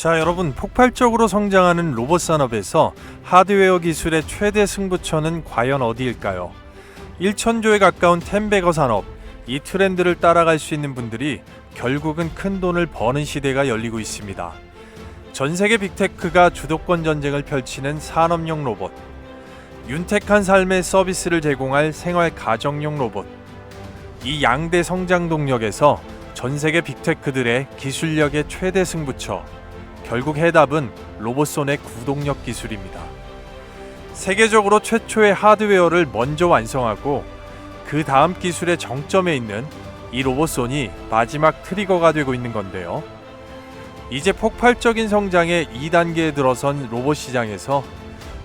자, 여러분, 폭발적으로 성장하는 로봇 산업에서 하드웨어 기술의 최대 승부처는 과연 어디일까요? 1천조에 가까운 템베거 산업, 이 트렌드를 따라갈 수 있는 분들이 결국은 큰 돈을 버는 시대가 열리고 있습니다. 전 세계 빅테크가 주도권 전쟁을 펼치는 산업용 로봇, 윤택한 삶의 서비스를 제공할 생활 가정용 로봇, 이 양대 성장 동력에서 전 세계 빅테크들의 기술력의 최대 승부처, 결국 해답은 로봇손의 구동력 기술입니다. 세계적으로 최초의 하드웨어를 먼저 완성하고 그 다음 기술의 정점에 있는 이 로봇손이 마지막 트리거가 되고 있는 건데요. 이제 폭발적인 성장의 2단계에 들어선 로봇 시장에서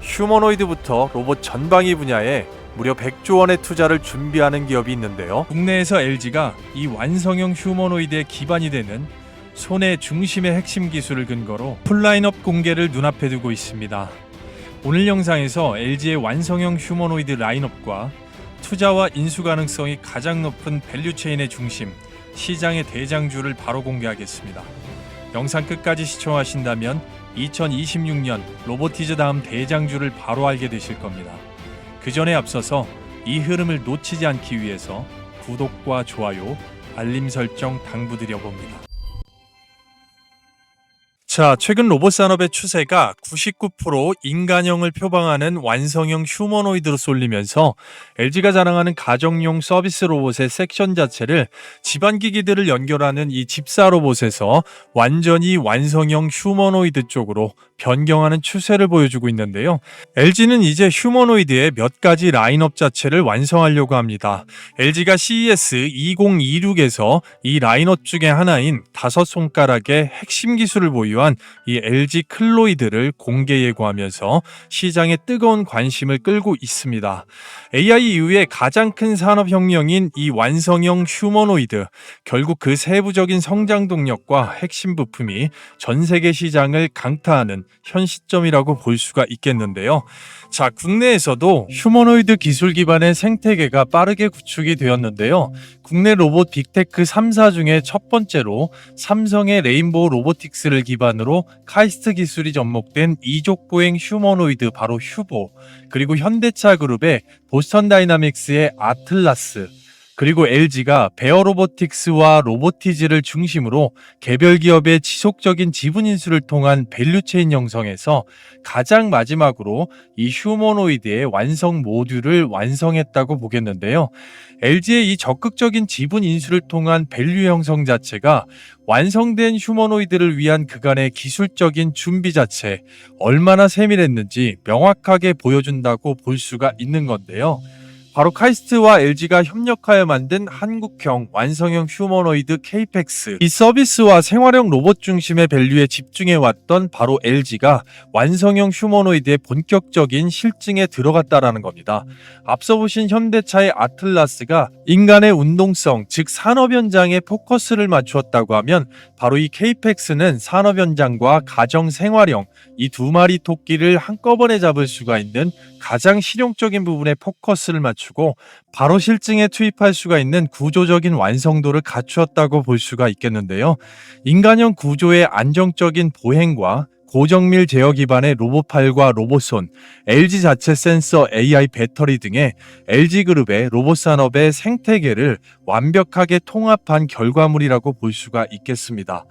휴머노이드부터 로봇 전방위 분야에 무려 100조 원의 투자를 준비하는 기업이 있는데요. 국내에서 LG가 이 완성형 휴머노이드의 기반이 되는 손의 중심의 핵심 기술을 근거로 풀라인업 공개를 눈앞에 두고 있습니다. 오늘 영상에서 LG의 완성형 휴머노이드 라인업과 투자와 인수 가능성이 가장 높은 밸류체인의 중심, 시장의 대장주를 바로 공개하겠습니다. 영상 끝까지 시청하신다면 2026년 로보티즈 다음 대장주를 바로 알게 되실 겁니다. 그 전에 앞서서 이 흐름을 놓치지 않기 위해서 구독과 좋아요, 알림 설정 당부드려 봅니다. 자, 최근 로봇 산업의 추세가 99% 인간형을 표방하는 완성형 휴머노이드로 쏠리면서 LG가 자랑하는 가정용 서비스 로봇의 섹션 자체를 집안 기기들을 연결하는 이 집사 로봇에서 완전히 완성형 휴머노이드 쪽으로 변경하는 추세를 보여주고 있는데요. LG는 이제 휴머노이드의 몇 가지 라인업 자체를 완성하려고 합니다. LG가 CES 2026에서 이 라인업 중에 하나인 5손가락의 핵심 기술을 보유한 이 LG 클로이드를 공개 예고하면서 시장에 뜨거운 관심을 끌고 있습니다. AI 이후에 가장 큰 산업혁명인 이 완성형 휴머노이드, 결국 그 세부적인 성장 동력과 핵심 부품이 전 세계 시장을 강타하는 현 시점이라고 볼 수가 있겠는데요. 자, 국내에서도 휴머노이드 기술 기반의 생태계가 빠르게 구축이 되었는데요. 국내 로봇 빅테크 3사 중에 첫 번째로 삼성의 레인보우 로보틱스를 기반으로 카이스트 기술이 접목된 이족보행 휴머노이드 바로 휴보, 그리고 현대차 그룹의 보스턴 다이나믹스의 아틀라스, 그리고 LG가 베어 로보틱스와 로보티즈를 중심으로 개별 기업의 지속적인 지분 인수를 통한 밸류체인 형성에서 가장 마지막으로 이 휴머노이드의 완성 모듈을 완성했다고 보겠는데요. LG의 이 적극적인 지분 인수를 통한 밸류 형성 자체가 완성된 휴머노이드를 위한 그간의 기술적인 준비 자체, 얼마나 세밀했는지 명확하게 보여준다고 볼 수가 있는 건데요. 바로 카이스트와 LG가 협력하여 만든 한국형 완성형 휴머노이드 케이펙스, 이 서비스와 생활형 로봇 중심의 밸류에 집중해왔던 바로 LG가 완성형 휴머노이드의 본격적인 실증에 들어갔다라는 겁니다. 앞서 보신 현대차의 아틀라스가 인간의 운동성, 즉 산업 현장에 포커스를 맞추었다고 하면 바로 이 케이펙스는 산업 현장과 가정 생활형, 이 두 마리 토끼를 한꺼번에 잡을 수가 있는 가장 실용적인 부분에 포커스를 맞추고 바로 실증에 투입할 수가 있는 구조적인 완성도를 갖추었다고 볼 수가 있겠는데요. 인간형 구조의 안정적인 보행과 고정밀 제어 기반의 로봇팔과 로봇손, LG 자체 센서, AI 배터리 등의 LG그룹의 로봇 산업의 생태계를 완벽하게 통합한 결과물이라고 볼 수가 있겠습니다.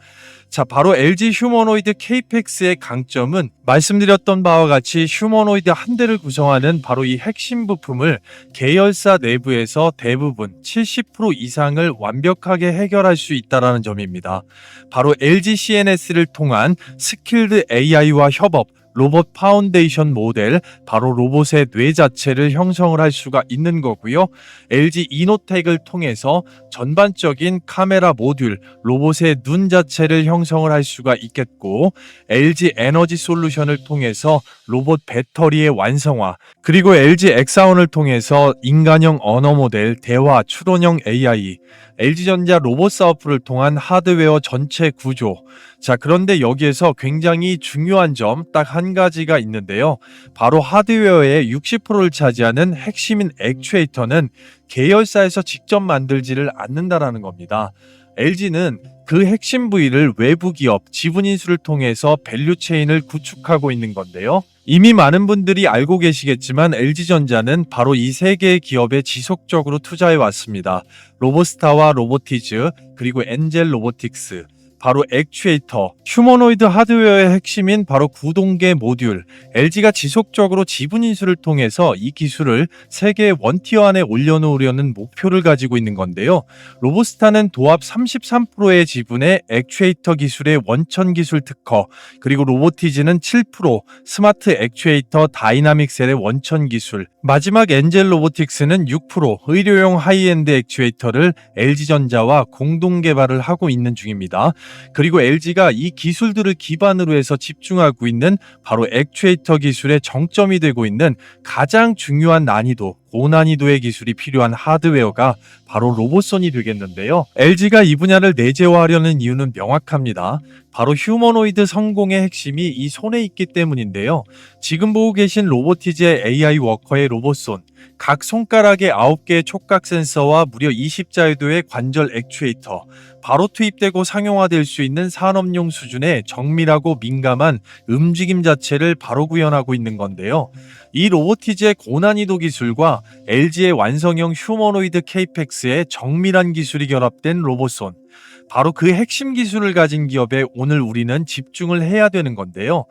자, 바로 LG 휴머노이드 케이펙스의 강점은 말씀드렸던 바와 같이 휴머노이드 한 대를 구성하는 바로 이 핵심 부품을 계열사 내부에서 대부분 70% 이상을 완벽하게 해결할 수 있다는 점입니다. 바로 LG CNS를 통한 스킬드 AI와 협업, 로봇 파운데이션 모델, 바로 로봇의 뇌 자체를 형성을 할 수가 있는 거고요. LG 이노텍을 통해서 전반적인 카메라 모듈, 로봇의 눈 자체를 형성을 할 수가 있겠고, LG 에너지 솔루션을 통해서 로봇 배터리의 완성화, 그리고 LG 엑사원을 통해서 인간형 언어 모델, 대화, 추론형 AI, LG전자 로봇 사업부를 통한 하드웨어 전체 구조. 자, 그런데 여기에서 굉장히 중요한 점 딱 한 가지가 있는데요. 바로 하드웨어의 60%를 차지하는 핵심인 액추에이터는 계열사에서 직접 만들지를 않는다라는 겁니다. LG는 그 핵심 부위를 외부 기업, 지분 인수를 통해서 밸류체인을 구축하고 있는 건데요. 이미 많은 분들이 알고 계시겠지만 LG전자는 바로 이 세 개의 기업에 지속적으로 투자해 왔습니다. 로보스타와 로보티즈, 그리고 엔젤 로보틱스, 바로 액추에이터, 휴머노이드 하드웨어의 핵심인 바로 구동계 모듈, LG가 지속적으로 지분 인수를 통해서 이 기술을 세계 원티어 안에 올려놓으려는 목표를 가지고 있는 건데요. 로보스타는 도합 33%의 지분에 액추에이터 기술의 원천 기술 특허, 그리고 로보티즈는 7% 스마트 액추에이터 다이나믹 셀의 원천 기술, 마지막 엔젤 로보틱스는 6% 의료용 하이엔드 액추에이터를 LG전자와 공동 개발을 하고 있는 중입니다. 그리고 LG가 이 기술들을 기반으로 해서 집중하고 있는 바로 액추에이터 기술의 정점이 되고 있는 가장 중요한 난이도, 고난이도의 기술이 필요한 하드웨어가 바로 로봇손이 되겠는데요. LG가 이 분야를 내재화하려는 이유는 명확합니다. 바로 휴머노이드 성공의 핵심이 이 손에 있기 때문인데요. 지금 보고 계신 로보티즈의 AI 워커의 로봇손, 각 손가락에 9개의 촉각 센서와 무려 20자유도의 관절 액추에이터, 바로 투입되고 상용화될 수 있는 산업용 수준의 정밀하고 민감한 움직임 자체를 바로 구현하고 있는 건데요. 이 로보티즈의 고난이도 기술과 LG의 완성형 휴머노이드 케이펙스의 정밀한 기술이 결합된 로봇손, 바로 그 핵심 기술을 가진 기업에 오늘 우리는 집중을 해야 되는 건데요.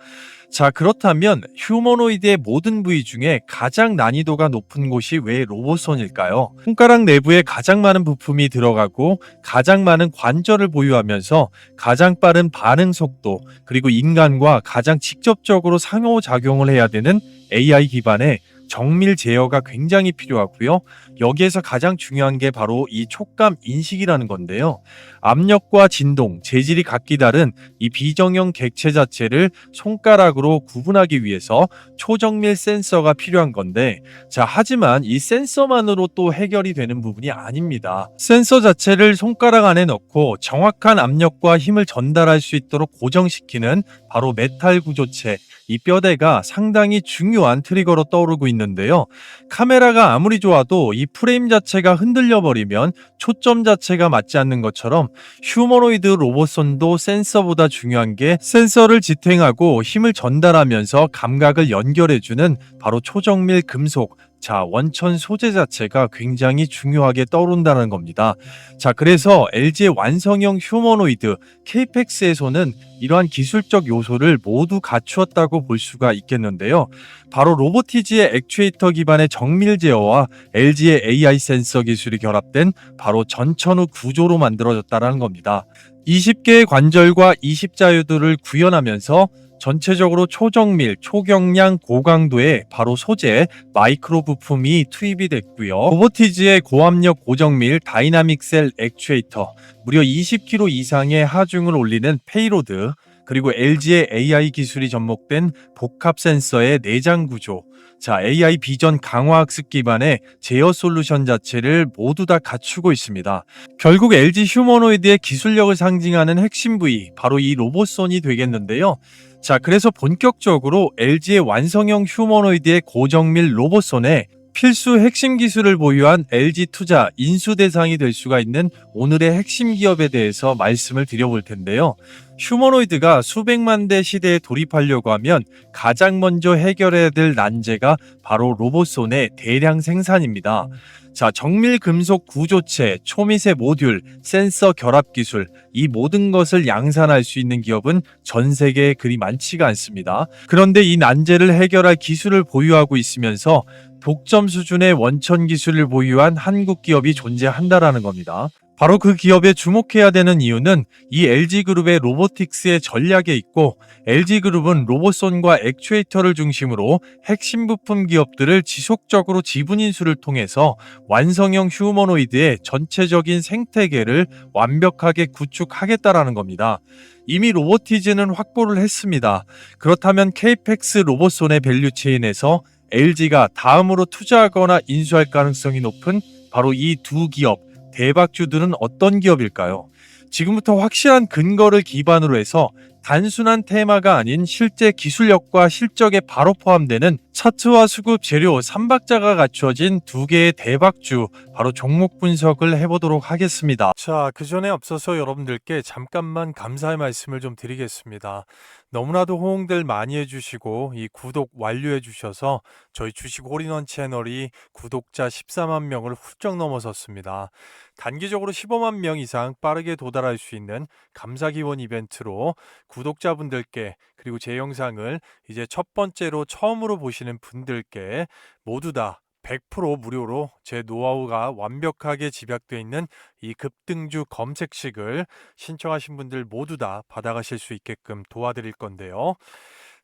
자, 그렇다면 휴머노이드의 모든 부위 중에 가장 난이도가 높은 곳이 왜 로봇손일까요? 손가락 내부에 가장 많은 부품이 들어가고 가장 많은 관절을 보유하면서 가장 빠른 반응 속도, 그리고 인간과 가장 직접적으로 상호작용을 해야 되는 AI 기반의 정밀 제어가 굉장히 필요하고요. 여기에서 가장 중요한 게 바로 이 촉감 인식이라는 건데요. 압력과 진동, 재질이 각기 다른 이 비정형 객체 자체를 손가락으로 구분하기 위해서 초정밀 센서가 필요한 건데, 자, 하지만 이 센서만으로 또 해결이 되는 부분이 아닙니다. 센서 자체를 손가락 안에 넣고 정확한 압력과 힘을 전달할 수 있도록 고정시키는 바로 메탈 구조체, 이 뼈대가 상당히 중요한 트리거로 떠오르고 있는데요. 카메라가 아무리 좋아도 이 프레임 자체가 흔들려 버리면 초점 자체가 맞지 않는 것처럼 휴머노이드 로봇손도 센서보다 중요한 게 센서를 지탱하고 힘을 전달하면서 감각을 연결해주는 바로 초정밀 금속, 자, 원천 소재 자체가 굉장히 중요하게 떠오른다는 겁니다. 자, 그래서 LG의 완성형 휴머노이드 케이펙스에서는 이러한 기술적 요소를 모두 갖추었다고 볼 수가 있겠는데요. 바로 로보티즈의 액추에이터 기반의 정밀 제어와 LG의 AI 센서 기술이 결합된 바로 전천후 구조로 만들어졌다는 겁니다. 20개의 관절과 20자유도를 구현하면서 전체적으로 초정밀, 초경량, 고강도의 바로 소재, 마이크로 부품이 투입이 됐고요. 로보티즈의 고압력, 고정밀, 다이나믹 셀 액추에이터, 무려 20kg 이상의 하중을 올리는 페이로드, 그리고 LG의 AI 기술이 접목된 복합 센서의 내장 구조, 자, AI 비전 강화 학습 기반의 제어 솔루션 자체를 모두 다 갖추고 있습니다. 결국 LG 휴머노이드의 기술력을 상징하는 핵심 부위, 바로 이 로봇손이 되겠는데요. 자, 그래서 본격적으로 LG의 완성형 휴머노이드의 고정밀 로봇손에 필수 핵심 기술을 보유한 LG 투자 인수 대상이 될 수가 있는 오늘의 핵심 기업에 대해서 말씀을 드려볼 텐데요. 휴머노이드가 수백만 대 시대에 돌입하려고 하면 가장 먼저 해결해야 될 난제가 바로 로봇손의 대량 생산입니다. 자, 정밀 금속 구조체, 초미세 모듈, 센서 결합 기술, 이 모든 것을 양산할 수 있는 기업은 전 세계에 그리 많지가 않습니다. 그런데 이 난제를 해결할 기술을 보유하고 있으면서 독점 수준의 원천 기술을 보유한 한국 기업이 존재한다라는 겁니다. 바로 그 기업에 주목해야 되는 이유는 이 LG그룹의 로보틱스의 전략에 있고, LG그룹은 로봇손과 액추에이터를 중심으로 핵심 부품 기업들을 지속적으로 지분 인수를 통해서 완성형 휴머노이드의 전체적인 생태계를 완벽하게 구축하겠다라는 겁니다. 이미 로보티즈는 확보를 했습니다. 그렇다면 케이펙스 로봇손의 밸류체인에서 LG가 다음으로 투자하거나 인수할 가능성이 높은 바로 이 두 기업, 대박주들은 어떤 기업일까요? 지금부터 확실한 근거를 기반으로 해서 단순한 테마가 아닌 실제 기술력과 실적에 바로 포함되는 차트와 수급 재료 3박자가 갖추어진 두 개의 대박주, 바로 종목 분석을 해보도록 하겠습니다. 자, 그 전에 앞서서 여러분들께 잠깐만 감사의 말씀을 좀 드리겠습니다. 너무나도 호응들 많이 해주시고 이 구독 완료해 주셔서 저희 주식 홀인원 채널이 구독자 14만 명을 훌쩍 넘어섰습니다. 단기적으로 15만 명 이상 빠르게 도달할 수 있는 감사 기원 이벤트로 구독자분들께, 그리고 제 영상을 이제 첫 번째로 처음으로 보시는 분들께 모두 다 100% 무료로 제 노하우가 완벽하게 집약되어 있는 이 급등주 검색식을 신청하신 분들 모두 다 받아가실 수 있게끔 도와드릴 건데요.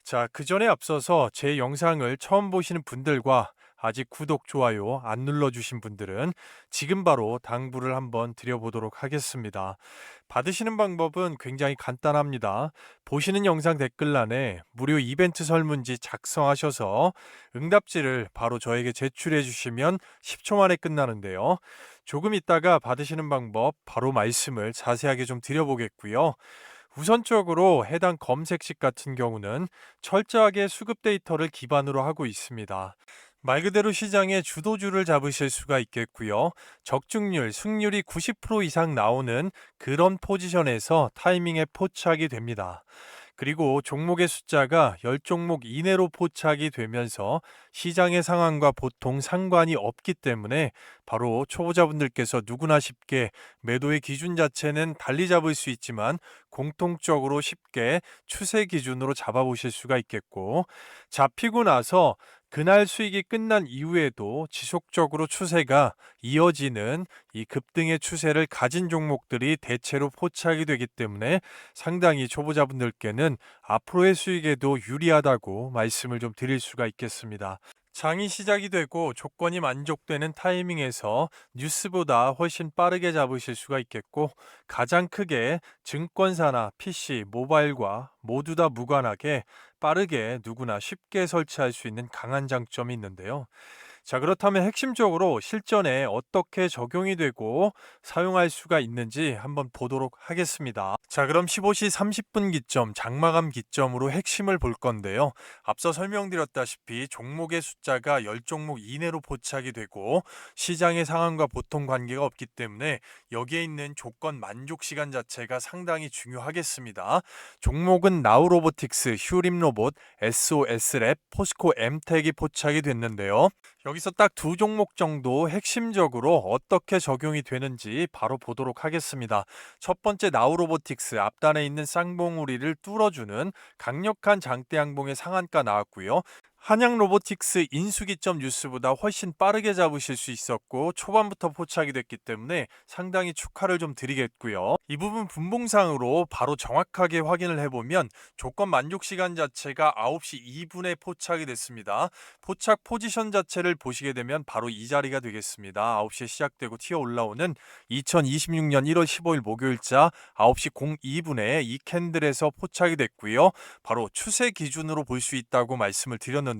자, 그 전에 앞서서 제 영상을 처음 보시는 분들과 아직 구독, 좋아요 안 눌러주신 분들은 지금 바로 당부를 한번 드려보도록 하겠습니다. 받으시는 방법은 굉장히 간단합니다. 보시는 영상 댓글란에 무료 이벤트 설문지 작성하셔서 응답지를 바로 저에게 제출해 주시면 10초 만에 끝나는데요. 조금 있다가 받으시는 방법 바로 말씀을 자세하게 좀 드려보겠고요. 우선적으로 해당 검색식 같은 경우는 철저하게 수급 데이터를 기반으로 하고 있습니다. 말 그대로 시장의 주도주를 잡으실 수가 있겠고요. 적중률, 승률이 90% 이상 나오는 그런 포지션에서 타이밍에 포착이 됩니다. 그리고 종목의 숫자가 10종목 이내로 포착이 되면서 시장의 상황과 보통 상관이 없기 때문에 바로 초보자분들께서 누구나 쉽게 매도의 기준 자체는 달리 잡을 수 있지만 공통적으로 쉽게 추세 기준으로 잡아보실 수가 있겠고, 잡히고 나서 그날 수익이 끝난 이후에도 지속적으로 추세가 이어지는 이 급등의 추세를 가진 종목들이 대체로 포착이 되기 때문에 상당히 초보자분들께는 앞으로의 수익에도 유리하다고 말씀을 좀 드릴 수가 있겠습니다. 장이 시작이 되고 조건이 만족되는 타이밍에서 뉴스보다 훨씬 빠르게 잡으실 수가 있겠고, 가장 크게 증권사나 PC, 모바일과 모두 다 무관하게 빠르게 누구나 쉽게 설치할 수 있는 강한 장점이 있는데요. 자, 그렇다면 핵심적으로 실전에 어떻게 적용이 되고 사용할 수가 있는지 한번 보도록 하겠습니다. 자, 그럼 15시 30분 기점, 장마감 기점으로 핵심을 볼 건데요. 앞서 설명드렸다시피 종목의 숫자가 10종목 이내로 포착이 되고 시장의 상황과 보통 관계가 없기 때문에 여기에 있는 조건 만족 시간 자체가 상당히 중요하겠습니다. 종목은 나우로보틱스, 휴림로봇, SOS랩, 포스코 엠텍이 포착이 됐는데요. 여기서 딱 두 종목 정도 핵심적으로 어떻게 적용이 되는지 바로 보도록 하겠습니다. 첫 번째, 나우로보틱스 앞단에 있는 쌍봉우리를 뚫어주는 강력한 장대 양봉의 상한가 나왔고요. 한양 로보틱스 인수기점 뉴스보다 훨씬 빠르게 잡으실 수 있었고 초반부터 포착이 됐기 때문에 상당히 축하를 좀 드리겠고요. 이 부분 분봉상으로 바로 정확하게 확인을 해보면 조건 만족 시간 자체가 9시 2분에 포착이 됐습니다. 포착 포지션 자체를 보시게 되면 바로 이 자리가 되겠습니다. 9시에 시작되고 튀어 올라오는 2026년 1월 15일 목요일자 9시 02분에 이 캔들에서 포착이 됐고요. 바로 추세 기준으로 볼 수 있다고 말씀을 드렸는데요.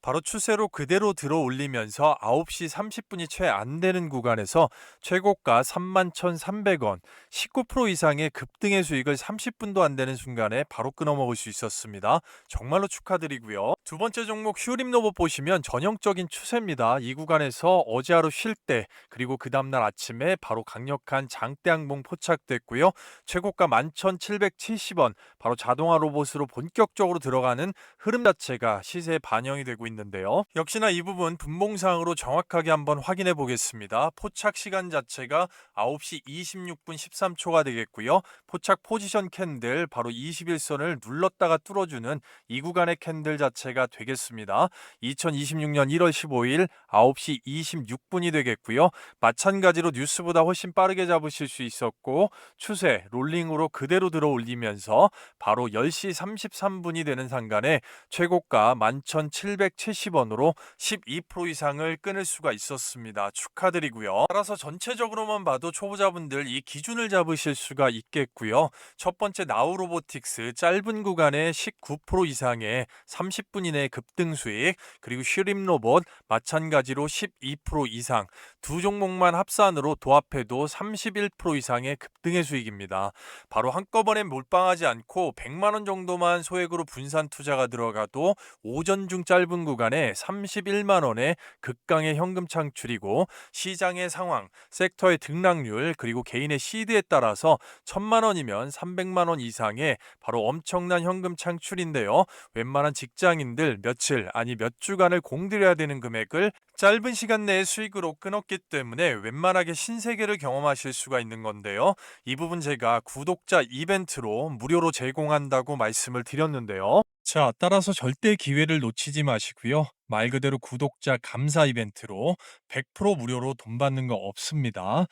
바로 추세로 그대로 들어 올리면서 9시 30분이 채 안 되는 구간에서 최고가 31,300원, 19% 이상의 급등의 수익을 30분도 안 되는 순간에 바로 끊어먹을 수 있었습니다. 정말로 축하드리고요. 두 번째 종목 휴림로봇 보시면 전형적인 추세입니다. 이 구간에서 어제 하루 쉴 때, 그리고 그 다음날 아침에 바로 강력한 장대양봉 포착됐고요. 최고가 11,770원, 바로 자동화 로봇으로 본격적으로 들어가는 흐름 자체가 시세에 반영이 되고 있는데요. 역시나 이 부분 분봉상으로 정확하게 한번 확인해 보겠습니다. 포착 시간 자체가 9시 26분 13초가 되겠고요. 포착 포지션 캔들 바로 21선을 눌렀다가 뚫어주는 이 구간의 캔들 자체가 되겠습니다. 2026년 1월 15일 9시 26분이 되겠고요. 마찬가지로 뉴스보다 훨씬 빠르게 잡으실 수 있었고 추세 롤링으로 그대로 들어 올리면서 바로 10시 33분이 되는 상간에 최고가 11,770원으로 12% 이상을 끊을 수가 있었습니다. 축하드리고요. 따라서 전체적으로만 봐도 초보자분들 이 기준을 잡으실 수가 있겠고요. 첫 번째 나우로보틱스 짧은 구간에 19% 이상의 30분 이내 급등 수익, 그리고 슈림로봇 마찬가지로 12% 이상, 두 종목만 합산으로 도합해도 31% 이상의 급등의 수익입니다. 바로 한꺼번에 몰빵하지 않고 100만 원 정도만 소액으로 분산 투자가 들어가도 오전 중 짧은 구간에 31만 원의 극강의 현금 창출이고 시장의 상황, 섹터의 등락률 그리고 개인의 시드에 따라서 1,000만 원이면 300만 원 이상의 바로 엄청난 현금 창출인데요. 웬만한 직장인들 며칠 아니 몇 주간을 공들여야 되는 금액을 짧은 시간 내에 수익으로 끊었기 때문에 웬만하게 신세계를 경험하실 수가 있는 건데요. 이 부분 제가 구독자 이벤트로 무료로 제공한다고 말씀을 드렸는데요. 자, 따라서 절대 기회를 놓치지 마시고요. 말 그대로 구독자 감사 이벤트로 100% 무료로 돈 받는 거 없습니다.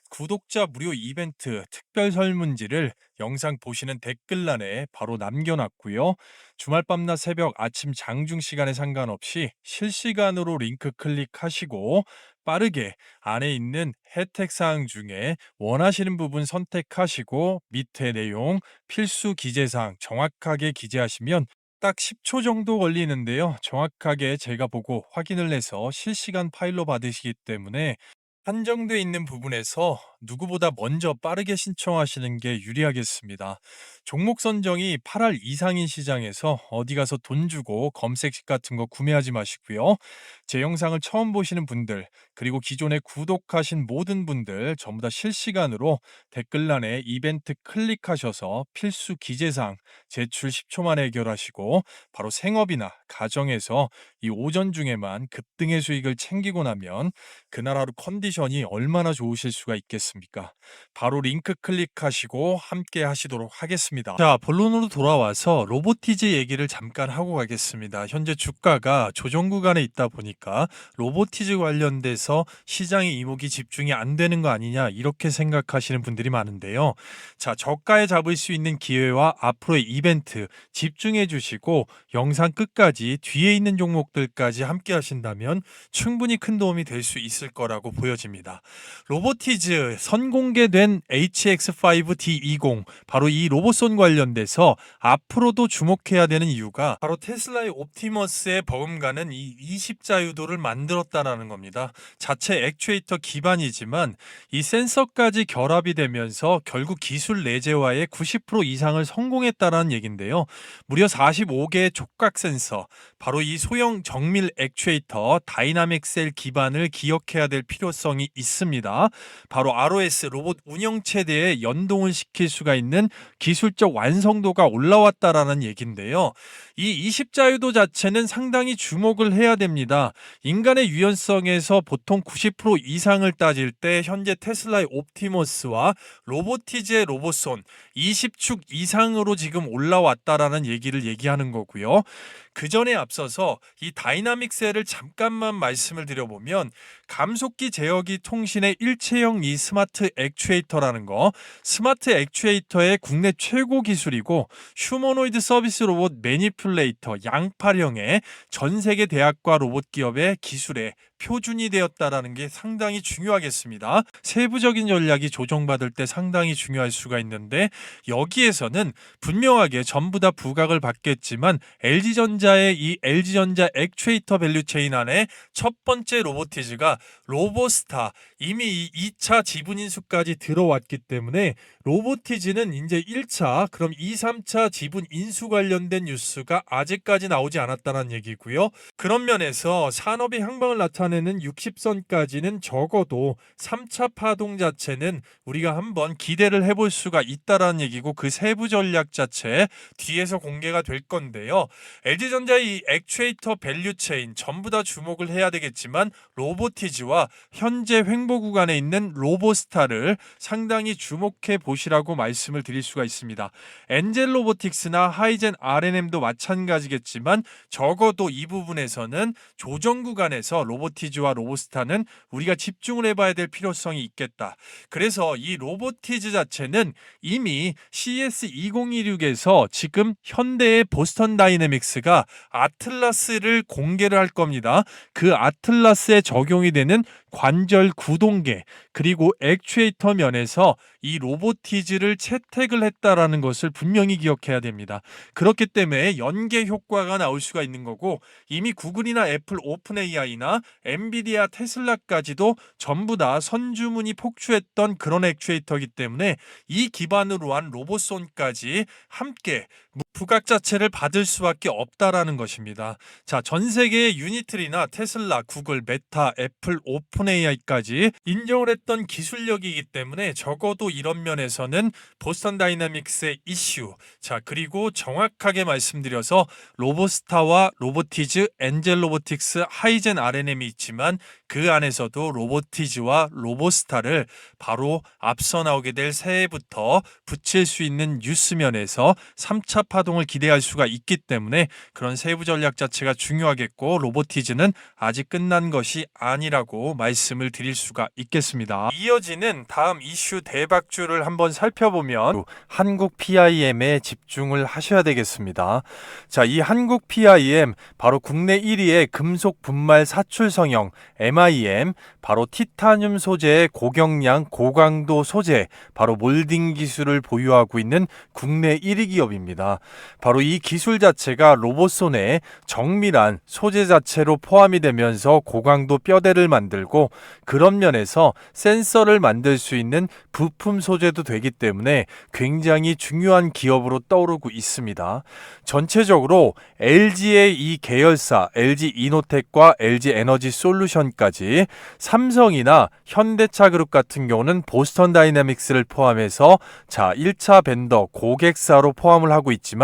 구독자 무료 이벤트 특별 설문지를 영상 보시는 댓글란에 바로 남겨놨고요. 주말 밤낮 새벽 아침 장중 시간에 상관없이 실시간으로 링크 클릭하시고 빠르게 안에 있는 혜택 사항 중에 원하시는 부분 선택하시고 밑에 내용 필수 기재사항 정확하게 기재하시면 딱 10초 정도 걸리는데요. 정확하게 제가 보고 확인을 해서 실시간 파일로 받으시기 때문에 한정돼 있는 부분에서 누구보다 먼저 빠르게 신청하시는 게 유리하겠습니다. 종목 선정이 8할 이상인 시장에서 어디 가서 돈 주고 검색식 같은 거 구매하지 마시고요. 제 영상을 처음 보시는 분들, 그리고 기존에 구독하신 모든 분들 전부 다 실시간으로 댓글란에 이벤트 클릭하셔서 필수 기재사항 제출 10초 만에 해결하시고 바로 생업이나 가정에서 이 오전 중에만 급등의 수익을 챙기고 나면 그날 하루 컨디션이 얼마나 좋으실 수가 있겠습니까? 바로 링크 클릭하시고 함께 하시도록 하겠습니다. 자, 본론으로 돌아와서 로보티즈 얘기를 잠깐 하고 가겠습니다. 현재 주가가 조정 구간에 있다 보니까 로보티즈 관련돼서 시장의 이목이 집중이 안 되는 거 아니냐 이렇게 생각하시는 분들이 많은데요. 자, 저가에 잡을 수 있는 기회와 앞으로의 이벤트 집중해 주시고 영상 끝까지 뒤에 있는 종목들까지 함께 하신다면 충분히 큰 도움이 될 수 있을 거라고 보여집니다. 로보티즈 선공개된 HX5D20 바로 이 로봇손 관련돼서 앞으로도 주목해야 되는 이유가 바로 테슬라의 옵티머스에 버금가는 이 20자유도를 만들었다라는 겁니다. 자체 액추에이터 기반이지만 이 센서까지 결합이 되면서 결국 기술 내재화의 90% 이상을 성공했다라는 얘긴데요. 무려 45개의 촉각 센서, 바로 이 소형 정밀 액추에이터 다이나믹 셀 기반을 기억해야 될 필요성이 있습니다. 바로 ROS 로봇 운영 체계에 연동을 시킬 수가 있는 기술적 완성도가 올라왔다라는 얘긴데요. 이 20자유도 자체는 상당히 주목을 해야 됩니다. 인간의 유연성에서 보통 90% 이상을 따질 때 현재 테슬라의 옵티머스와 로보티즈의 로봇손 20축 이상으로 지금 올라왔다라는 얘기를 얘기하는 거고요. 그 전에 앞서서 이 다이나믹 셀을 잠깐만 말씀을 드려보면 감속기 제어기 통신의 일체형 이 스마트 액추에이터라는 거, 스마트 액추에이터의 국내 최고 기술이고 휴머노이드 서비스 로봇 매니플레이터 양팔형의 전 세계 대학과 로봇 기업의 기술에 표준이 되었다라는 게 상당히 중요하겠습니다. 세부적인 전략이 조정받을 때 상당히 중요할 수가 있는데 여기에서는 분명하게 전부 다 부각을 받겠지만 LG전자의 이 LG전자 액추에이터 밸류체인 안에 첫 번째 로보티즈가 로보스타, 이미 이 2차 지분 인수까지 들어왔기 때문에 로보티즈는 이제 1차 그럼 2, 3차 지분 인수 관련된 뉴스가 아직까지 나오지 않았다는 얘기고요. 그런 면에서 산업의 향방을 나타내는 60선까지는 적어도 3차 파동 자체는 우리가 한번 기대를 해볼 수가 있다라는 얘기고 그 세부 전략 자체 뒤에서 공개가 될 건데요. LG전자의 이 액추에이터 밸류체인 전부 다 주목을 해야 되겠지만 로보티즈와 현재 횡보 구간에 있는 로보스타를 상당히 주목해 보시라고 말씀을 드릴 수가 있습니다. 엔젤 로보틱스나 하이젠 R&M도 마찬가지겠지만 적어도 이 부분에서는 조정 구간에서 로보티즈와 로보스타는 우리가 집중을 해봐야 될 필요성이 있겠다. 그래서 이 로보티즈 자체는 이미 CES 2026에서 지금 현대의 보스턴 다이내믹스가 아틀라스를 공개를 할 겁니다. 그 아틀라스에 적용이 되는 관절 구동계 그리고 액추에이터 면에서 이 로보티즈를 채택을 했다라는 것을 분명히 기억해야 됩니다. 그렇기 때문에 연계 효과가 나올 수가 있는 거고 이미 구글이나 애플 오픈 AI나 엔비디아 테슬라까지도 전부 다 선주문이 폭주했던 그런 액추에이터이기 때문에 이 기반으로 한 로봇손까지 함께 부각 자체를 받을 수밖에 없다라는 것입니다. 자, 전 세계의 유니트리나 테슬라, 구글, 메타, 애플, 오픈 AI까지 인정을 했던 기술력이기 때문에 적어도 이런 면에서는 보스턴 다이나믹스의 이슈, 자, 그리고 정확하게 말씀드려서 로보스타와 로보티즈, 엔젤 로보틱스, 하이젠 RNM이 있지만 그 안에서도 로보티즈와 로보스타를 바로 앞서 나오게 될 새해부터 붙일 수 있는 뉴스면에서 3차 파동을 기대할 수가 있기 때문에 그런 세부 전략 자체가 중요하겠고, 로보티즈는 아직 끝난 것이 아니라고 말씀을 드릴 수가 있겠습니다. 이어지는 다음 이슈 대박주를 한번 살펴보면 한국 PIM에 집중을 하셔야 되겠습니다. 자, 이 한국 PIM 바로 국내 1위의 금속 분말 사출 성형 MIM, 바로 티타늄 소재의 고경량 고강도 소재, 바로 몰딩 기술을 보유하고 있는 국내 1위 기업입니다. 바로 이 기술 자체가 로봇손에 정밀한 소재 자체로 포함이 되면서 고강도 뼈대를 만들고, 그런 면에서 센서를 만들 수 있는 부품 소재도 되기 때문에 굉장히 중요한 기업으로 떠오르고 있습니다. 전체적으로 LG의 이 계열사 LG 이노텍과 LG 에너지 솔루션까지 삼성이나 현대차 그룹 같은 경우는 보스턴 다이내믹스를 포함해서 자 1차 벤더 고객사로 포함을 하고 있지만,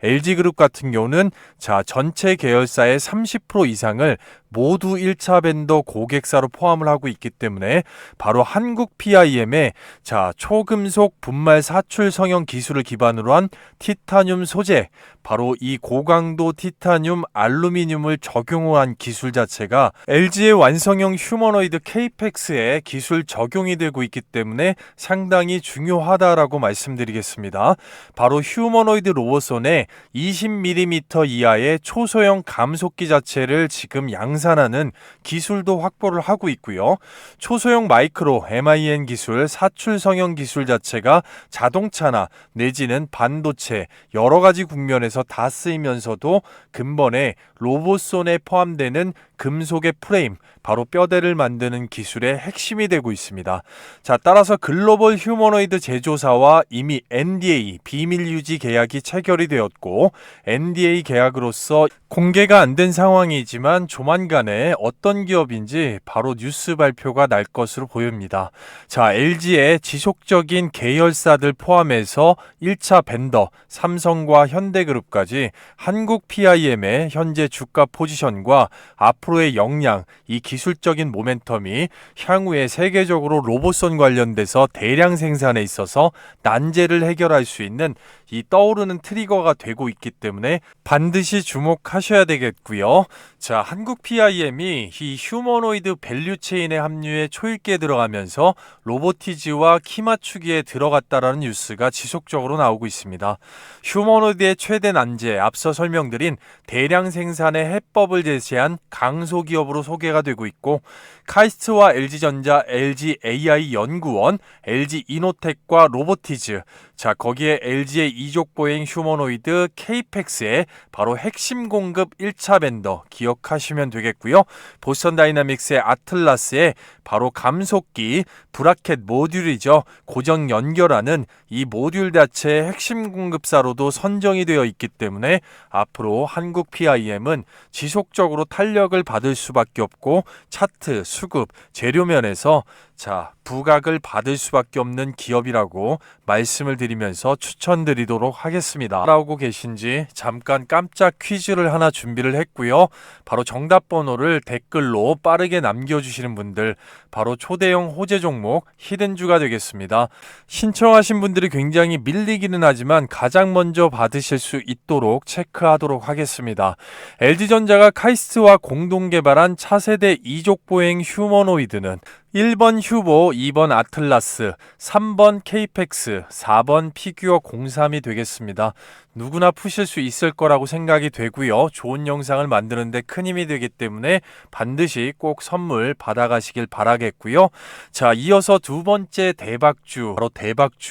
LG그룹 같은 경우는 자 전체 계열사의 30% 이상을 모두 1차 벤더 고객사로 포함을 하고 있기 때문에 바로 한국 PIM의 자 초금속 분말 사출 성형 기술을 기반으로 한 티타늄 소재, 바로 이 고강도 티타늄 알루미늄을 적용한 기술 자체가 LG의 완성형 휴머노이드 케이펙스에 기술 적용이 되고 있기 때문에 상당히 중요하다라고 말씀드리겠습니다. 바로 휴머노이드 로봇손에 20mm 이하의 초소형 감속기 자체를 지금 양산하는 기술도 확보를 하고 있고요. 초소형 마이크로 MIN 기술, 사출 성형 기술 자체가 자동차나 내지는 반도체 여러 가지 국면에서 다 쓰이면서도 근본에 로봇손에 포함되는 금속의 프레임, 바로 뼈대를 만드는 기술의 핵심이 되고 있습니다. 자, 따라서 글로벌 휴머노이드 제조사와 이미 NDA 비밀 유지 계약이 체결이 되었고, NDA 계약으로서 공개가 안 된 상황이지만 조만간에 어떤 기업인지 바로 뉴스 발표가 날 것으로 보입니다. 자, LG의 지속적인 계열사들 포함해서 1차 벤더 삼성과 현대그룹까지 한국 PIM의 현재 주가 포지션과 앞으로의 역량, 이 기술적인 모멘텀이 향후에 세계적으로 로봇손 관련돼서 대량 생산에 있어서 난제를 해결할 수 있는 이 떠오르는 트리거가 되고 있기 때문에 반드시 주목하셔야 되겠고요. 자, 한국 PIM이 이 휴머노이드 밸류체인의 합류에 초입기에 들어가면서 로보티즈와 키 맞추기에 들어갔다라는 뉴스가 지속적으로 나오고 있습니다. 휴머노이드의 최대 난제, 앞서 설명드린 대량 생산의 해법을 제시한 강소기업으로 소개가 되고 있고, 카이스트와 LG전자, LG AI 연구원, LG 이노텍과 로보티즈, 자 거기에 LG의 이족보행 휴머노이드 케이펙스의 바로 핵심 공급 1차 벤더 기억하시면 되겠고요. 보스턴 다이나믹스의 아틀라스의 바로 감속기 브라켓 모듈이죠. 고정 연결하는 이 모듈 자체의 핵심 공급사로도 선정이 되어 있기 때문에 앞으로 한국 PIM은 지속적으로 탄력을 받을 수밖에 없고, 차트, 수급, 재료면에서 자 부각을 받을 수밖에 없는 기업이라고 말씀을 드리면서 추천드리도록 하겠습니다. 알아오고 계신지 잠깐 깜짝 퀴즈를 하나 준비를 했고요. 바로 정답 번호를 댓글로 빠르게 남겨주시는 분들 바로 초대형 호재 종목 히든주가 되겠습니다. 신청하신 분들이 굉장히 밀리기는 하지만 가장 먼저 받으실 수 있도록 체크하도록 하겠습니다. LG전자가 카이스트와 공동 개발한 차세대 이족보행 휴머노이드는 1번 휴보, 2번 아틀라스, 3번 케이펙스, 4번 피규어 03이 되겠습니다. 누구나 푸실 수 있을 거라고 생각이 되고요. 좋은 영상을 만드는데 큰 힘이 되기 때문에 반드시 꼭 선물 받아가시길 바라겠고요. 자, 이어서 두 번째 대박주,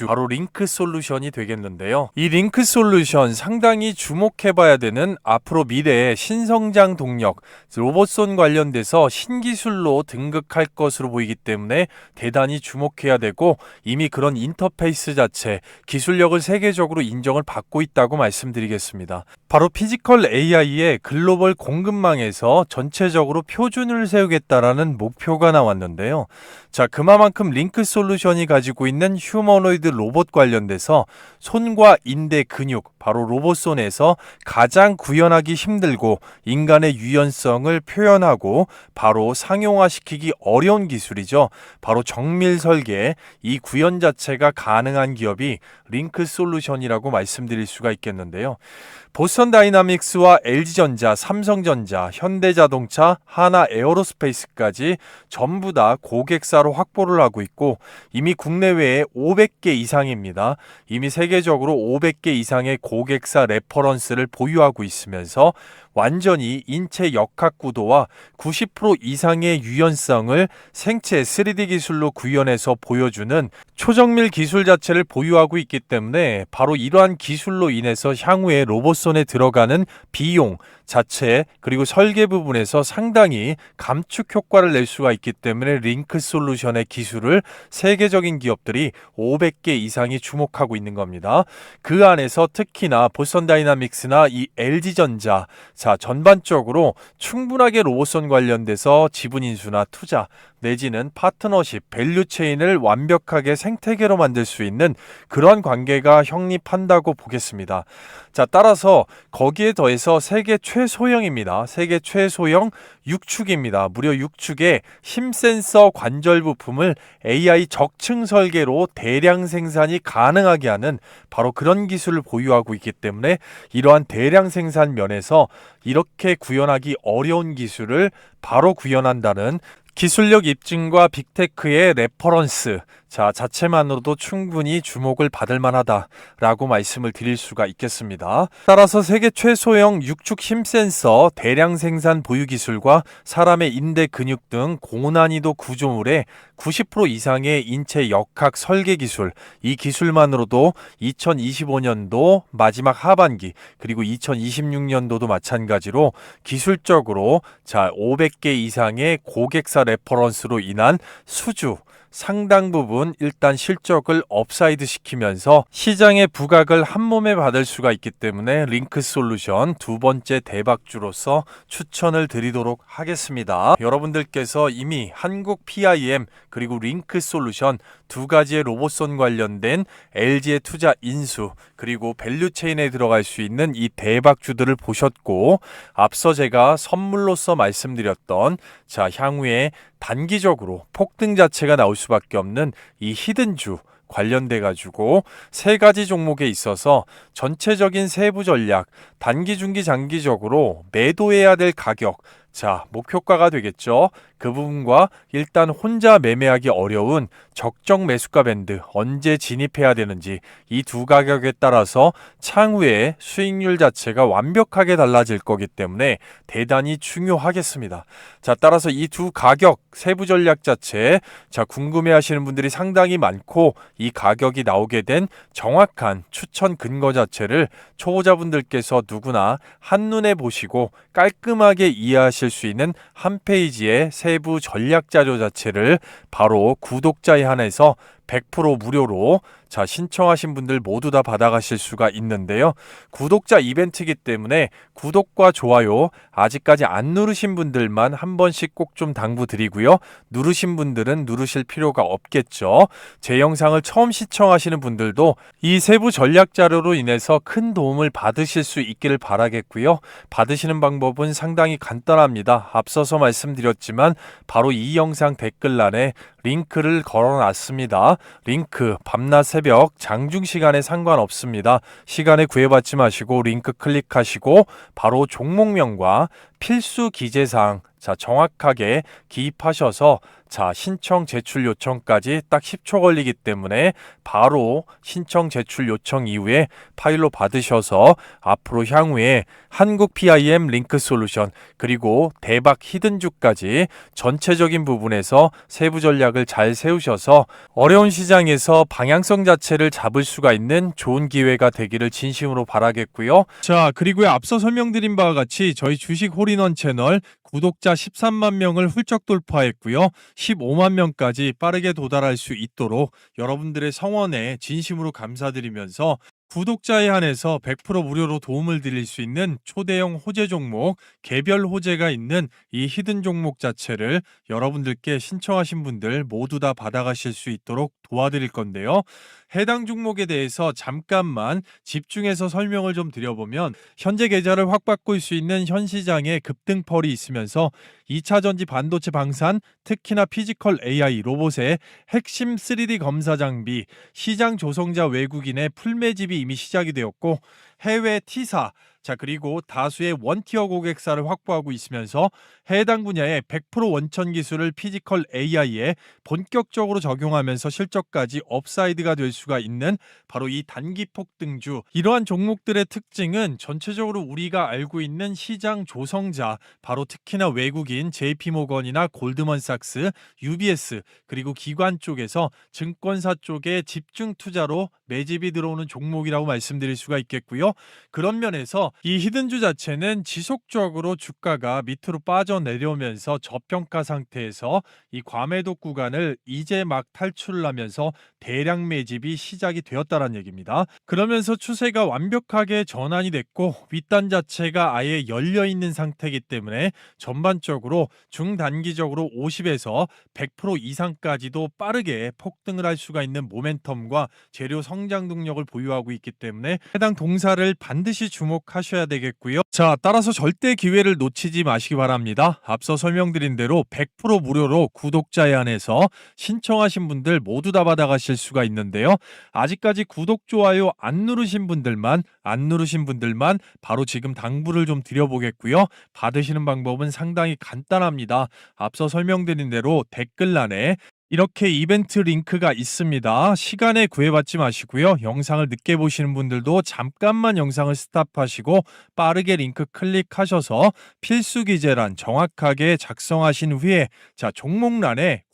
바로 링크 솔루션이 되겠는데요. 이 링크 솔루션 상당히 주목해봐야 되는 앞으로 미래의 신성장 동력, 로봇손 관련돼서 신기술로 등극할 것으로 보이기 때문에 대단히 주목해야 되고, 이미 그런 인터페이스 자체, 기술력을 세계적으로 인정을 받고 있다고 말씀드리겠습니다. 바로 피지컬 AI의 글로벌 공급망에서 전체적으로 표준을 세우겠다라는 목표가 나왔는데요. 자, 그만큼 링크 솔루션이 가지고 있는 휴머노이드 로봇 관련돼서 손과 인대 근육, 바로 로봇손에서 가장 구현하기 힘들고 인간의 유연성을 표현하고 바로 상용화시키기 어려운 기술이죠. 바로 정밀 설계, 이 구현 자체가 가능한 기업이 링크 솔루션이라고 말씀드릴 수가 있겠는데요. 보스턴 다이나믹스와 LG전자, 삼성전자, 현대자동차, 하나 에어로스페이스까지 전부 다 고객사로 확보를 하고 있고 이미 국내외에 500개 이상입니다. 이미 세계적으로 500개 이상의 고객사 레퍼런스를 보유하고 있으면서 완전히 인체 역학 구도와 90% 이상의 유연성을 생체 3D 기술로 구현해서 보여주는 초정밀 기술 자체를 보유하고 있기 때문에 바로 이러한 기술로 인해서 향후에 로봇손에 들어가는 비용 자체 그리고 설계 부분에서 상당히 감축 효과를 낼 수가 있기 때문에 링크 솔루션의 기술을 세계적인 기업들이 500개 이상이 주목하고 있는 겁니다. 그 안에서 특히나 보스턴 다이나믹스나 이 LG전자 자 전반적으로 충분하게 로봇손 관련돼서 지분 인수나 투자 내지는 파트너십, 밸류체인을 완벽하게 생태계로 만들 수 있는 그런 관계가 형립한다고 보겠습니다. 자, 따라서 거기에 더해서 세계 최소형입니다. 세계 최소형 6축입니다. 무려 6축의 힘센서 관절 부품을 AI 적층 설계로 대량 생산이 가능하게 하는 바로 그런 기술을 보유하고 있기 때문에 이러한 대량 생산 면에서 이렇게 구현하기 어려운 기술을 바로 구현한다는 기술력 입증과 빅테크의 레퍼런스 자체만으로도 충분히 주목을 받을 만하다라고 말씀을 드릴 수가 있겠습니다. 따라서 세계 최소형 6축 힘센서 대량 생산 보유 기술과 사람의 인대 근육 등 고난이도 구조물의 90% 이상의 인체 역학 설계 기술, 이 기술만으로도 2025년도 마지막 하반기 그리고 2026년도도 마찬가지로 기술적으로 500개 이상의 고객사 레퍼런스로 인한 수주 상당 부분 일단 실적을 업사이드 시키면서 시장의 부각을 한 몸에 받을 수가 있기 때문에 링크 솔루션 두 번째 대박주로서 추천을 드리도록 하겠습니다. 여러분들께서 이미 한국 PIM 그리고 링크 솔루션 두 가지의 로봇손 관련된 LG의 투자 인수 그리고 밸류체인에 들어갈 수 있는 이 대박주들을 보셨고 앞서 제가 선물로서 말씀드렸던 향후에 단기적으로 폭등 자체가 나올 수밖에 없는 이 히든주 관련돼 가지고 세 가지 종목에 있어서 전체적인 세부 전략 단기, 중기, 장기적으로 매도해야 될 가격 목표가가 되겠죠. 그 부분과 일단 혼자 매매하기 어려운 적정 매수가 밴드 언제 진입해야 되는지 이 두 가격에 따라서 향후에 수익률 자체가 완벽하게 달라질 거기 때문에 대단히 중요하겠습니다. 따라서 이 두 가격 세부 전략 자체 궁금해 하시는 분들이 상당히 많고 이 가격이 나오게 된 정확한 추천 근거 자체를 초보자분들께서 누구나 한눈에 보시고 깔끔하게 이해하실 수 있는 한 페이지의 세부 전략 자료 자체를 바로 구독자에 한해서 100% 무료로 신청하신 분들 모두 다 받아가실 수가 있는데요. 구독자 이벤트이기 때문에 구독과 좋아요 아직까지 안 누르신 분들만 한 번씩 꼭 좀 당부드리고요. 누르신 분들은 누르실 필요가 없겠죠. 제 영상을 처음 시청하시는 분들도 이 세부 전략 자료로 인해서 큰 도움을 받으실 수 있기를 바라겠고요. 받으시는 방법은 상당히 간단합니다. 앞서서 말씀드렸지만 바로 이 영상 댓글란에 링크를 걸어놨습니다. 링크 밤낮 새벽 장중 시간에 상관없습니다. 시간에 구애받지 마시고 링크 클릭하시고 바로 종목명과 필수 기재사항 정확하게 기입하셔서 신청 제출 요청까지 딱 10초 걸리기 때문에 바로 신청 제출 요청 이후에 파일로 받으셔서 앞으로 향후에 한국 PIM 링크 솔루션 그리고 대박 히든주까지 전체적인 부분에서 세부 전략을 잘 세우셔서 어려운 시장에서 방향성 자체를 잡을 수가 있는 좋은 기회가 되기를 진심으로 바라겠고요. 그리고 앞서 설명드린 바와 같이 저희 주식 홀인원 채널 구독자 13만 명을 훌쩍 돌파했고요. 15만 명까지 빠르게 도달할 수 있도록 여러분들의 성원에 진심으로 감사드리면서 구독자에 한해서 100% 무료로 도움을 드릴 수 있는 초대형 호재 종목, 개별 호재가 있는 이 히든 종목 자체를 여러분들께 신청하신 분들 모두 다 받아가실 수 있도록 도와드릴 건데요. 해당 종목에 대해서 잠깐만 집중해서 설명을 좀 드려보면, 현재 계좌를 확 바꿀 수 있는 현 시장에 급등펄이 있으면서 2차 전지 반도체 방산, 특히나 피지컬 AI 로봇의 핵심 3D 검사 장비, 시장 조성자 외국인의 풀매집이 이미 시작이 되었고, 해외 T사, 자 그리고 다수의 원티어 고객사를 확보하고 있으면서 해당 분야의 100% 원천 기술을 피지컬 AI에 본격적으로 적용하면서 실적까지 업사이드가 될 수가 있는 바로 이 단기 폭등주. 이러한 종목들의 특징은 전체적으로 우리가 알고 있는 시장 조성자, 바로 특히나 외국인 JP모건이나 골드먼삭스, UBS, 그리고 기관 쪽에서 증권사 쪽에 집중 투자로 매집이 들어오는 종목이라고 말씀드릴 수가 있겠고요. 그런 면에서 이 히든주 자체는 지속적으로 주가가 밑으로 빠져내려오면서 저평가 상태에서 이 과매도 구간을 이제 막 탈출을 하면서 대량 매집이 시작이 되었다는 얘기입니다. 그러면서 추세가 완벽하게 전환이 됐고 윗단 자체가 아예 열려 있는 상태이기 때문에 전반적으로 중단기적으로 50에서 100% 이상까지도 빠르게 폭등을 할 수가 있는 모멘텀과 재료 성장 동력을 보유하고 있기 때문에 해당 동사를 반드시 주목하셔야 되겠고요. 자, 따라서 절대 기회를 놓치지 마시기 바랍니다. 앞서 설명드린 대로 100% 무료로 구독자에 한해서 신청하신 분들 모두 다 받아가실 수가 있는데요. 아직까지 구독, 좋아요 안 누르신 분들만 바로 지금 당부를 좀 드려보겠고요. 받으시는 방법은 상당히 간단합니다. 앞서 설명드린 대로 댓글란에 이렇게 이벤트 링크가 있습니다. 시간에 구애받지 마시고요. 영상을 늦게 보시는 분들도 잠깐만 영상을 스탑하시고 빠르게 링크 클릭하셔서 필수 기재란 정확하게 작성하신 후에 자 종목란에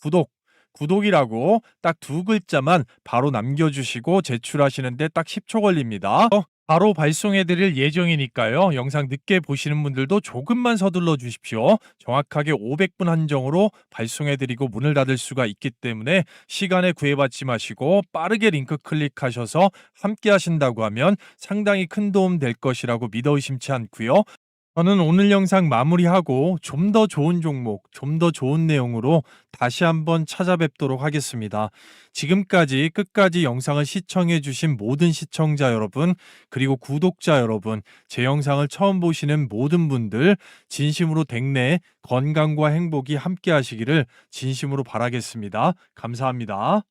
구독이라고 딱 두 글자만 바로 남겨주시고 제출하시는데 딱 10초 걸립니다. 바로 발송해드릴 예정이니까요. 영상 늦게 보시는 분들도 조금만 서둘러 주십시오. 정확하게 500분 한정으로 발송해드리고 문을 닫을 수가 있기 때문에 시간에 구애받지 마시고 빠르게 링크 클릭하셔서 함께 하신다고 하면 상당히 큰 도움 될 것이라고 믿어 의심치 않고요. 저는 오늘 영상 마무리하고 좀 더 좋은 종목, 좀 더 좋은 내용으로 다시 한번 찾아뵙도록 하겠습니다. 지금까지 끝까지 영상을 시청해주신 모든 시청자 여러분, 그리고 구독자 여러분, 제 영상을 처음 보시는 모든 분들, 진심으로 댁내 건강과 행복이 함께 하시기를 진심으로 바라겠습니다. 감사합니다.